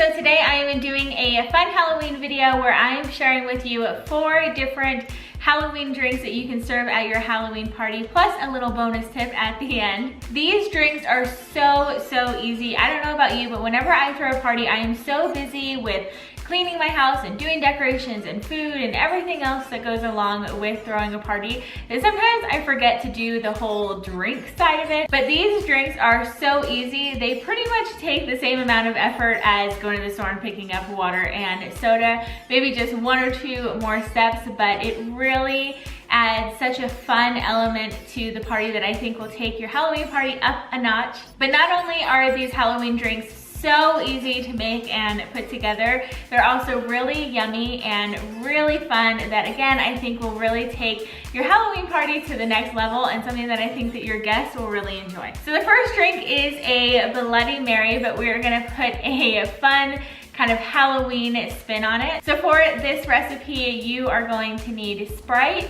So today I am doing a fun Halloween video where I am sharing with you 4 different Halloween drinks that you can serve at your Halloween party, plus a little bonus tip at the end. These drinks are so easy. I don't know about you, but whenever I throw a party, I am so busy with cleaning my house and doing decorations and food and everything else that goes along with throwing a party that sometimes I forget to do the whole drink side of it. But these drinks are so easy. They pretty much take the same amount of effort as going to the store and picking up water and soda, maybe just 1 or 2 more steps, but it really adds such a fun element to the party that I think will take your Halloween party up a notch. But not only are these Halloween drinks so easy to make and put together, they're also really yummy and really fun that, again, I think will really take your Halloween party to the next level and something that I think that your guests will really enjoy. So the first drink is a Bloody Mary, but we're gonna put a fun kind of Halloween spin on it. So for this recipe, you are going to need Sprite,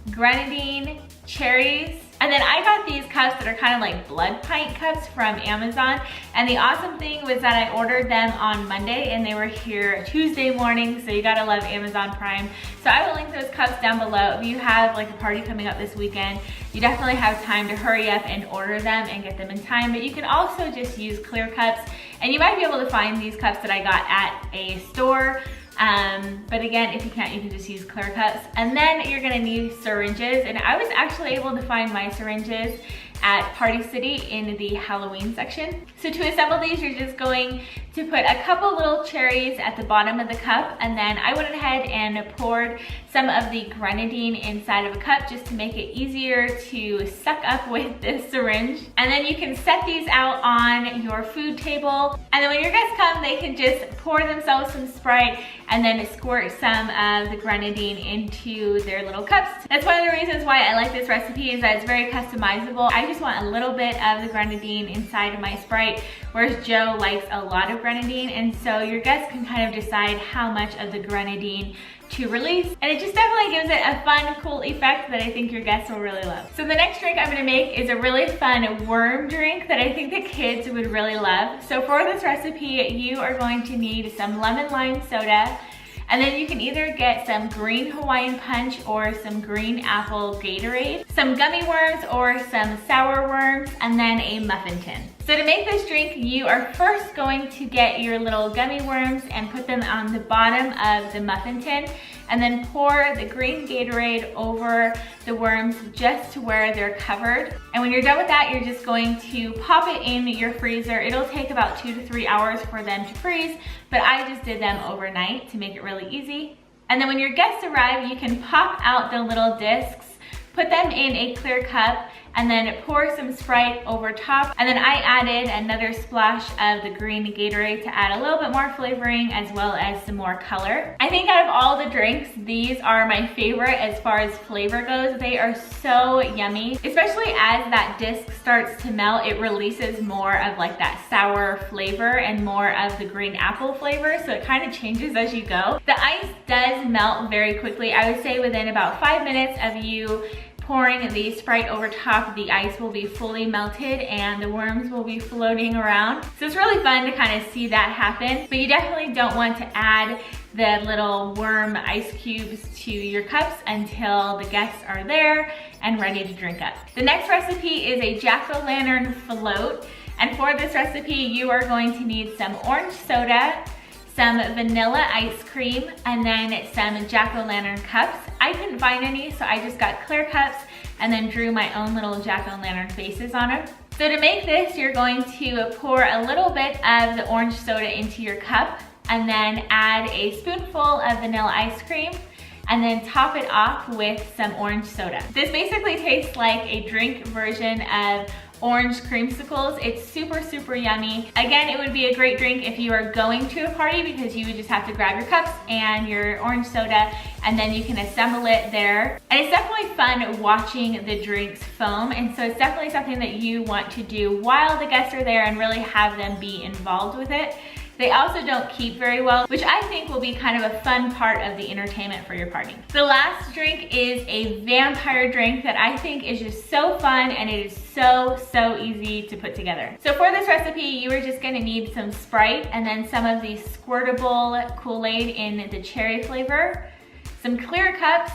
grenadine, cherries, and then I got these cups that are kind of like blood pint cups from Amazon. And the awesome thing was that I ordered them on Monday and they were here Tuesday morning, so you gotta love Amazon Prime. So I will link those cups down below. If you have like a party coming up this weekend, you definitely have time to hurry up and order them and get them in time. But you can also just use clear cups, and you might be able to find these cups that I got at a store. But again, if you can't, you can just use clear cups. And then you're gonna need syringes. And I was actually able to find my syringes at Party City in the Halloween section. So to assemble these, you're just going to put a couple little cherries at the bottom of the cup, and then I went ahead and poured some of the grenadine inside of a cup just to make it easier to suck up with this syringe. And then you can set these out on your food table, and then when your guests come, they can just pour themselves some Sprite and then squirt some of the grenadine into their little cups. That's one of the reasons why I like this recipe, is that it's very customizable. I just want a little bit of the grenadine inside of my Sprite, whereas Joe likes a lot of grenadine, and so your guests can kind of decide how much of the grenadine to release, and it just definitely gives it a fun, cool effect that I think your guests will really love. So the next drink I'm gonna make is a really fun worm drink that I think the kids would really love. So for this recipe, you are going to need some lemon lime soda, and then you can either get some green Hawaiian punch or some green apple Gatorade, some gummy worms or some sour worms, and then a muffin tin. So to make this drink, you are first going to get your little gummy worms and put them on the bottom of the muffin tin, and then pour the green Gatorade over the worms just to where they're covered. And when you're done with that, you're just going to pop it in your freezer. It'll take about 2 to 3 hours for them to freeze, but I just did them overnight to make it really easy. And then when your guests arrive, you can pop out the little discs, put them in a clear cup, and then pour some Sprite over top. And then I added another splash of the green Gatorade to add a little bit more flavoring as well as some more color. I think out of all the drinks, these are my favorite as far as flavor goes. They are so yummy, especially as that disc starts to melt. It releases more of like that sour flavor and more of the green apple flavor, so it kind of changes as you go. The ice does melt very quickly. I would say within about 5 minutes of you pouring the Sprite over top, the ice will be fully melted and the worms will be floating around. So it's really fun to kind of see that happen, but you definitely don't want to add the little worm ice cubes to your cups until the guests are there and ready to drink up. The next recipe is a jack-o'-lantern float, and for this recipe, you are going to need some orange soda, some vanilla ice cream, and then some jack-o'-lantern cups. I couldn't find any, so I just got clear cups and then drew my own little jack-o'-lantern faces on them. So to make this, you're going to pour a little bit of the orange soda into your cup, and then add a spoonful of vanilla ice cream, and then top it off with some orange soda. This basically tastes like a drink version of orange creamsicles. It's super yummy. Again, it would be a great drink if you are going to a party, because you would just have to grab your cups and your orange soda, and then you can assemble it there. And it's definitely fun watching the drinks foam, and so it's definitely something that you want to do while the guests are there and really have them be involved with it. They also don't keep very well, which I think will be kind of a fun part of the entertainment for your party. The last drink is a vampire drink that I think is just so fun, and it is so easy to put together. So for this recipe, you are just gonna need some Sprite and then some of the squirtable Kool-Aid in the cherry flavor, some clear cups,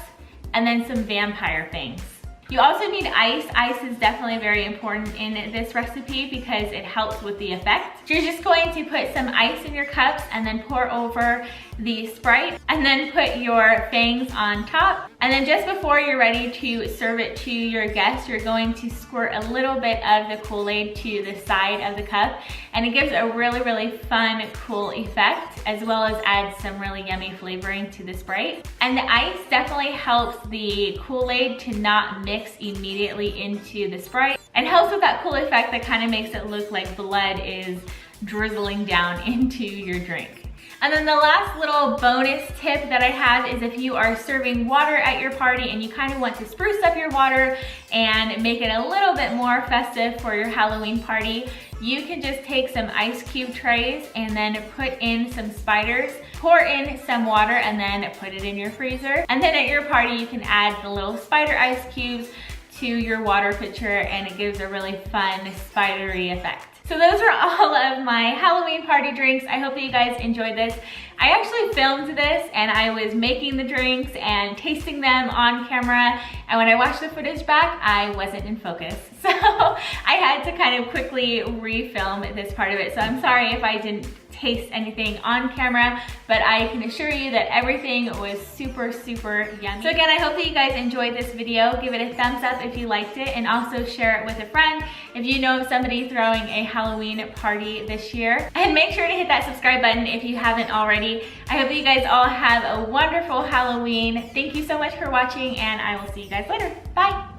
and then some vampire fangs. You also need ice. Ice is definitely very important in this recipe because it helps with the effect. So you're just going to put some ice in your cups and then pour over the Sprite and then put your fangs on top. And then just before you're ready to serve it to your guests, you're going to squirt a little bit of the Kool-Aid to the side of the cup, and it gives a really fun, cool effect, as well as adds some really yummy flavoring to the Sprite. And the ice definitely helps the Kool-Aid to not mix immediately into the Sprite and helps with that cool effect that kind of makes it look like blood is drizzling down into your drink. And then the last little bonus tip that I have is if you are serving water at your party and you kind of want to spruce up your water and make it a little bit more festive for your Halloween party, you can just take some ice cube trays and then put in some spiders, pour in some water, and then put it in your freezer. And then at your party, you can add the little spider ice cubes to your water pitcher, and it gives a really fun spidery effect. So those are all of my Halloween party drinks. I hope that you guys enjoyed this. I actually filmed this and I was making the drinks and tasting them on camera, and when I watched the footage back, I wasn't in focus. So I had to kind of quickly refilm this part of it. So I'm sorry if I didn't taste anything on camera, but I can assure you that everything was super yummy. So again, I hope that you guys enjoyed this video. Give it a thumbs up if you liked it, and also share it with a friend if you know of somebody throwing a Halloween party this year. And make sure to hit that subscribe button if you haven't already. I hope that you guys all have a wonderful Halloween. Thank you so much for watching, and I will see you guys later. Bye.